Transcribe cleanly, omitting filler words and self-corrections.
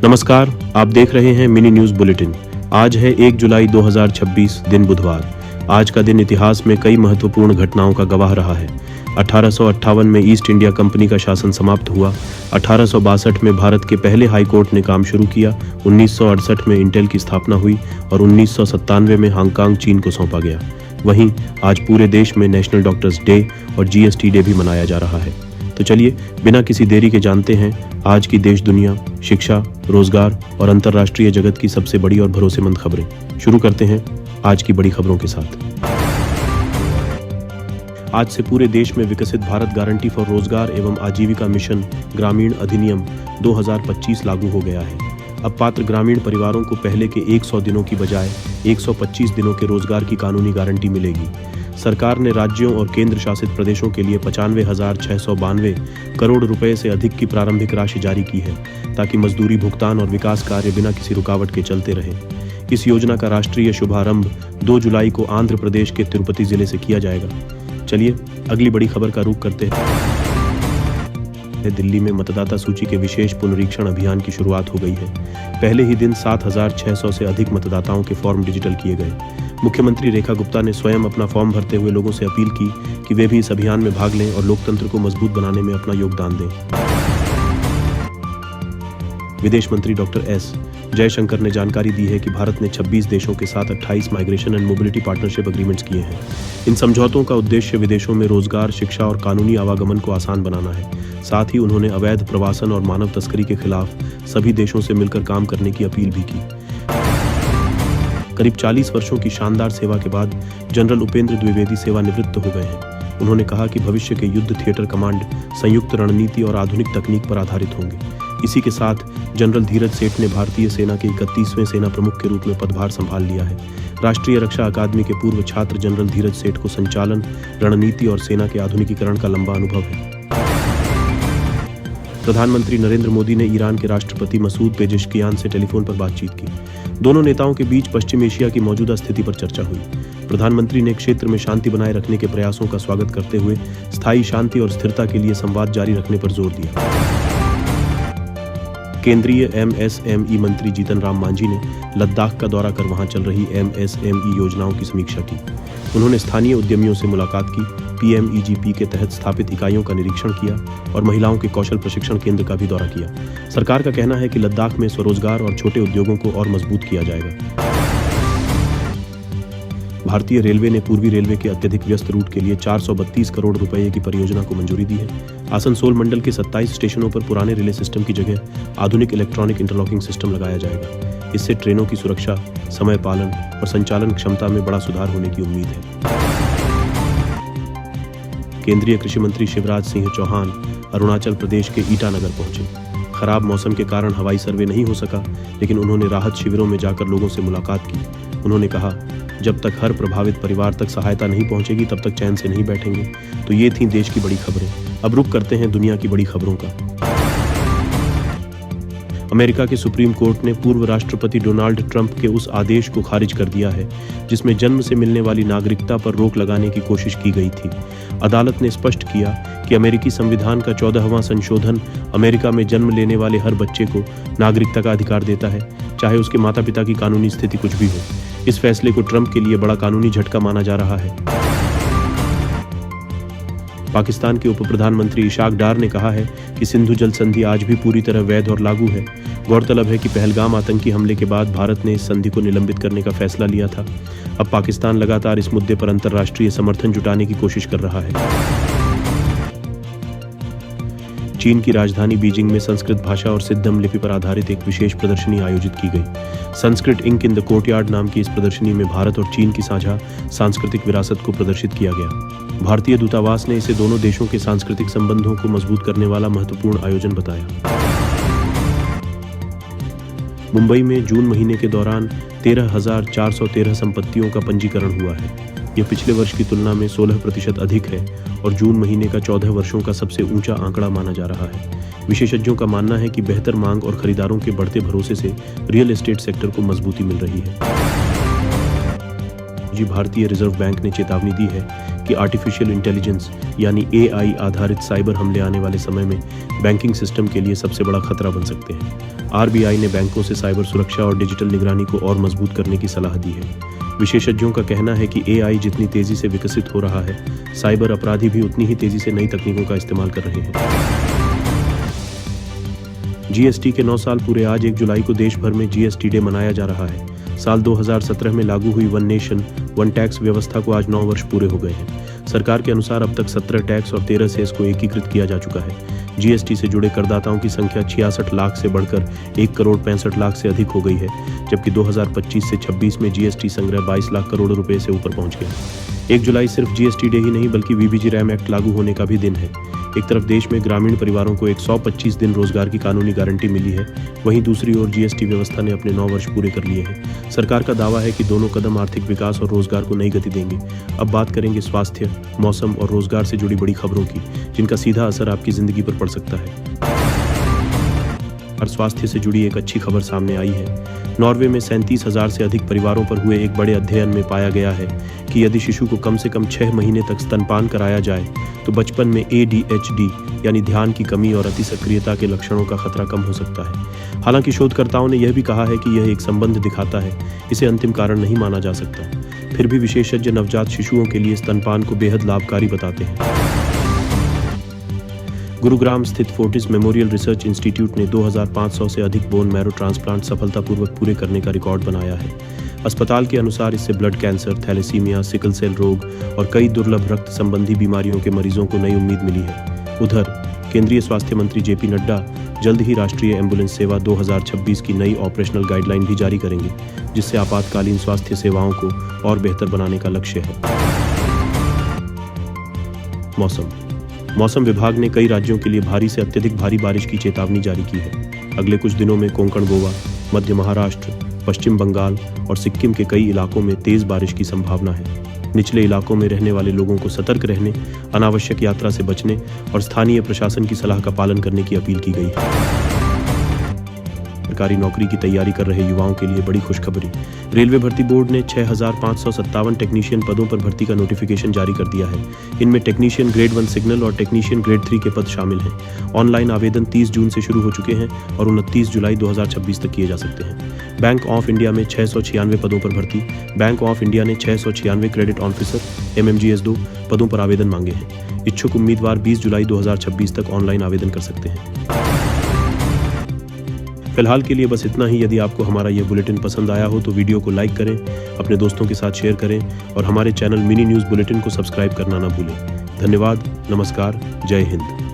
नमस्कार, आप देख रहे हैं मिनी न्यूज बुलेटिन। आज है 1 जुलाई 2026, दिन बुधवार। आज का दिन इतिहास में कई महत्वपूर्ण घटनाओं का गवाह रहा है। 1858 में ईस्ट इंडिया कंपनी का शासन समाप्त हुआ। 1862 में भारत के पहले हाई कोर्ट ने काम शुरू किया। 1968 में इंटेल की स्थापना हुई और 1997 में हांगकांग चीन को सौंपा गया। वहीं आज पूरे देश में नेशनल डॉक्टर्स डे और जीएसटी डे भी मनाया जा रहा है। तो चलिए बिना किसी देरी के जानते हैं आज की देश दुनिया, शिक्षा, रोजगार और अंतर्राष्ट्रीय जगत की सबसे बड़ी और भरोसेमंद खबरें। शुरू करते हैं आज की बड़ी खबरों के साथ। आज से पूरे देश में विकसित भारत गारंटी फॉर रोजगार एवं आजीविका मिशन ग्रामीण अधिनियम 2025 लागू हो गया है। अब पात्र ग्रामीण परिवारों को पहले के 100 दिनों की बजाय 125 दिनों के रोजगार की कानूनी गारंटी मिलेगी। सरकार ने राज्यों और केंद्र शासित प्रदेशों के लिए 95,692 करोड़ रुपए से अधिक की प्रारंभिक राशि जारी की है, ताकि मजदूरी भुगतान और विकास कार्य बिना किसी रुकावट के चलते रहें। इस योजना का राष्ट्रीय शुभारंभ 2 जुलाई को आंध्र प्रदेश के तिरुपति जिले से किया जाएगा। चलिए अगली बड़ी खबर का रुख करते हैं। दिल्ली में मतदाता सूची के विशेष पुनरीक्षण अभियान की शुरुआत हो गई है। पहले ही दिन 7,600 से अधिक मतदाताओं के फॉर्म डिजिटल किए गए। मुख्यमंत्री रेखा गुप्ता ने स्वयं अपना फॉर्म भरते हुए लोगों से अपील की कि वे भी इस अभियान में भाग लें और लोकतंत्र को मजबूत बनाने में अपना योगदान दें। विदेश मंत्री डॉक्टर एस जयशंकर ने जानकारी दी है कि भारत ने 26 देशों के साथ 28 migration and mobility partnership agreements किए हैं। इन समझौतों का उद्देश्य विदेशों में रोजगार, शिक्षा और कानूनी आवागमन को आसान बनाना है। साथ ही उन्होंने अवैध प्रवासन और मानव तस्करी के खिलाफ सभी देशों से मिलकर काम करने की अपील भी की। करीब 40 वर्षों की शानदार सेवा के बाद जनरल उपेंद्र द्विवेदी सेवानिवृत्त हो गए हैं। उन्होंने कहा कि भविष्य के युद्ध थिएटर कमांड संयुक्त रणनीति और आधुनिक तकनीक पर आधारित होंगे। इसी के साथ जनरल धीरज सेठ ने भारतीय सेना के 31वें सेना प्रमुख के रूप में पदभार संभाल लिया है। राष्ट्रीय रक्षा अकादमी के पूर्व छात्र जनरल धीरज सेठ को संचालन, रणनीति और सेना के आधुनिकीकरण का लंबा अनुभव है। प्रधानमंत्री नरेंद्र मोदी ने ईरान के राष्ट्रपति मसूद पेजेश्कियान से टेलीफोन पर बातचीत की। दोनों नेताओं के बीच पश्चिम एशिया की मौजूदा स्थिति पर चर्चा हुई। प्रधानमंत्री ने क्षेत्र में शांति बनाए रखने के प्रयासों का स्वागत करते हुए स्थायी शांति और स्थिरता के लिए संवाद जारी रखने पर जोर दिया। केंद्रीय एमएसएमई मंत्री जीतन राम मांझी ने लद्दाख का दौरा कर वहां चल रही एमएसएमई योजनाओं की समीक्षा की। उन्होंने स्थानीय उद्यमियों से मुलाकात की, पीएमईजीपी के तहत स्थापित इकाइयों का निरीक्षण किया और महिलाओं के कौशल प्रशिक्षण केंद्र का भी दौरा किया। सरकार का कहना है कि लद्दाख में स्वरोजगार और छोटे उद्योगों को और मजबूत किया जाएगा। भारतीय रेलवे ने पूर्वी रेलवे के अत्यधिक व्यस्त रूट के लिए 432 करोड़ रुपए की परियोजना को मंजूरी दी है। आसनसोल मंडल के 27 स्टेशनों पर पुराने रिले सिस्टम की जगह आधुनिक इलेक्ट्रॉनिक इंटरलॉकिंग सिस्टम लगाया जाएगा। इससे ट्रेनों की सुरक्षा, समय पालन और संचालन क्षमता में बड़ा सुधार होने की उम्मीद है। केंद्रीय कृषि मंत्री शिवराज सिंह चौहान अरुणाचल प्रदेश के ईटानगर पहुंचे। खराब मौसम के कारण हवाई सर्वे नहीं हो सका, लेकिन उन्होंने राहत शिविरों में जाकर लोगों से मुलाकात की। उन्होंने कहा, जब तक हर प्रभावित परिवार तक सहायता नहीं पहुंचेगी तब तक चैन से नहीं बैठेंगे। तो ये थी देश की बड़ी खबरें। अब रुख करते हैं दुनिया की बड़ी खबरों का। अमेरिका के सुप्रीम कोर्ट ने पूर्व राष्ट्रपति डोनाल्ड ट्रंप के उस आदेश को खारिज कर दिया है जिसमें जन्म से मिलने वाली नागरिकता पर रोक लगाने की कोशिश की गई थी। अदालत ने स्पष्ट किया कि अमेरिकी संविधान का 14वां संशोधन अमेरिका में जन्म लेने वाले हर बच्चे को नागरिकता का अधिकार देता है, चाहे उसके माता पिता की कानूनी स्थिति कुछ भी हो। इस फैसले को ट्रंप के लिए बड़ा कानूनी झटका माना जा रहा है। पाकिस्तान के उप प्रधानमंत्री इशाक डार ने कहा है कि सिंधु जल संधि आज भी पूरी तरह वैध और लागू है। गौरतलब है कि पहलगाम आतंकी हमले के बाद भारत ने इस संधि को निलंबित करने का फैसला लिया था। अब पाकिस्तान लगातार इस मुद्दे पर अंतर्राष्ट्रीय समर्थन जुटाने की कोशिश कर रहा है। चीन की राजधानी बीजिंग में संस्कृत भाषा और सिद्धम लिपि पर आधारित एक विशेष प्रदर्शनी आयोजित की गई। Sanskrit ink in the courtyard नाम की इस प्रदर्शनी में भारत और चीन की साझा सांस्कृतिक विरासत को प्रदर्शित किया गया। भारतीय दूतावास ने इसे दोनों देशों के सांस्कृतिक संबंधों को मजबूत करने वाला महत्वपूर्ण आयोजन बताया। मुंबई में जून महीने के दौरान 13,413 संपत्तियों का पंजीकरण हुआ है। यह पिछले वर्ष की तुलना में 16% अधिक है और जून महीने का 14 वर्षों का सबसे ऊंचा आंकड़ा माना जा रहा है। विशेषज्ञों का मानना है कि बेहतर मांग और खरीदारों के बढ़ते भरोसे से रियल एस्टेट सेक्टर को मजबूती मिल रही है। भारतीय रिजर्व बैंक ने चेतावनी दी है कि आर्टिफिशियल इंटेलिजेंस यानी AI आधारित साइबर हमले आने वाले समय में बैंकिंग सिस्टम के लिए सबसे बड़ा खतरा बन सकते हैं। RBI ने बैंकों से साइबर सुरक्षा और डिजिटल निगरानी को और मजबूत करने की सलाह दी है। विशेषज्ञों का कहना है कि AI जितनी तेजी से विकसित हो रहा है, साइबर अपराधी भी उतनी ही तेजी से नई तकनीकों का इस्तेमाल कर रहे हैं। GST के 9 साल पूरे आज 1 जुलाई को देश भर में GST डे मनाया जा रहा है। साल 2017 में लागू हुई वन नेशन वन टैक्स व्यवस्था को आज 9 वर्ष पूरे हो गए हैं। सरकार के अनुसार अब तक 17 टैक्स और 13 सेस को एकीकृत किया जा चुका है। GST से जुड़े करदाताओं की संख्या 66 लाख से बढ़कर 1 करोड़ 65 लाख से अधिक हो गई है, जबकि 2025 से 26 में GST संग्रह 22 लाख करोड़ रुपए से ऊपर पहुंच गया। 1 जुलाई सिर्फ GST डे ही नहीं बल्कि VBG RAM एक्ट लागू होने का भी दिन है। एक तरफ देश में ग्रामीण परिवारों को 125 दिन रोजगार की कानूनी गारंटी मिली है, वहीं दूसरी ओर GST व्यवस्था ने अपने 9 वर्ष पूरे कर लिए हैं। सरकार का दावा है कि दोनों कदम आर्थिक विकास और रोजगार को नई गति देंगे। अब बात करेंगे स्वास्थ्य, मौसम और रोजगार से जुड़ी बड़ी खबरों की, जिनका सीधा असर आपकी जिंदगी पर पड़ सकता है। और स्वास्थ्य से जुड़ी एक अच्छी खबर सामने आई है। नॉर्वे में 37,000 से अधिक परिवारों पर हुए एक बड़े अध्ययन में पाया गया है कि यदि शिशु को कम से कम 6 महीने तक स्तनपान कराया जाए तो बचपन में ADHD यानी ध्यान की कमी और अति सक्रियता के लक्षणों का खतरा कम हो सकता है। हालांकि शोधकर्ताओं ने यह भी कहा है कि यह एक संबंध दिखाता है, इसे अंतिम कारण नहीं माना जा सकता। फिर भी विशेषज्ञ नवजात शिशुओं के लिए स्तनपान को बेहद लाभकारी बताते हैं। गुरुग्राम स्थित फोर्टिस मेमोरियल रिसर्च इंस्टीट्यूट ने 2500 से अधिक बोन मैरो ट्रांसप्लांट सफलतापूर्वक पूरे करने का रिकॉर्ड बनाया है। अस्पताल के अनुसार इससे blood cancer, thalassemia, sickle cell रोग और कई दुर्लभ रक्त संबंधी बीमारियों के मरीजों को नई उम्मीद मिली है। उधर केंद्रीय स्वास्थ्य मंत्री JP नड्डा जल्द ही राष्ट्रीय एम्बुलेंस सेवा 2026 की नई ऑपरेशनल गाइडलाइन भी जारी करेंगे, जिससे आपातकालीन स्वास्थ्य सेवाओं को और बेहतर बनाने का लक्ष्य है। मौसम विभाग ने कई राज्यों के लिए भारी से अत्यधिक भारी बारिश की चेतावनी जारी की है। अगले कुछ दिनों में कोंकण, गोवा, मध्य महाराष्ट्र, पश्चिम बंगाल और सिक्किम के कई इलाकों में तेज बारिश की संभावना है। निचले इलाकों में रहने वाले लोगों को सतर्क रहने, अनावश्यक यात्रा से बचने और स्थानीय प्रशासन की सलाह का पालन करने की अपील की गई है। सरकारी नौकरी की तैयारी कर रहे युवाओं के लिए बड़ी खुशखबरी। रेलवे भर्ती बोर्ड ने 6,557 टेक्नीशियन पदों पर भर्ती का नोटिफिकेशन जारी कर दिया है। इनमें टेक्नीशियन ग्रेड 1 सिग्नल और टेक्नीशियन ग्रेड 3 के पद शामिल हैं। ऑनलाइन आवेदन 30 जून से शुरू हो चुके हैं और 29 जुलाई 2026 तक किए जा सकते हैं। बैंक ऑफ इंडिया में 696 पदों पर भर्ती। बैंक ऑफ इंडिया ने 696 क्रेडिट ऑफिसर MMGS 2 पदों पर आवेदन मांगे हैं। इच्छुक उम्मीदवार 20 जुलाई 2026 तक ऑनलाइन आवेदन कर सकते हैं। फिलहाल के लिए बस इतना ही। यदि आपको हमारा यह बुलेटिन पसंद आया हो तो वीडियो को लाइक करें, अपने दोस्तों के साथ शेयर करें और हमारे चैनल मिनी न्यूज़ बुलेटिन को सब्सक्राइब करना ना भूलें। धन्यवाद, नमस्कार, जय हिंद।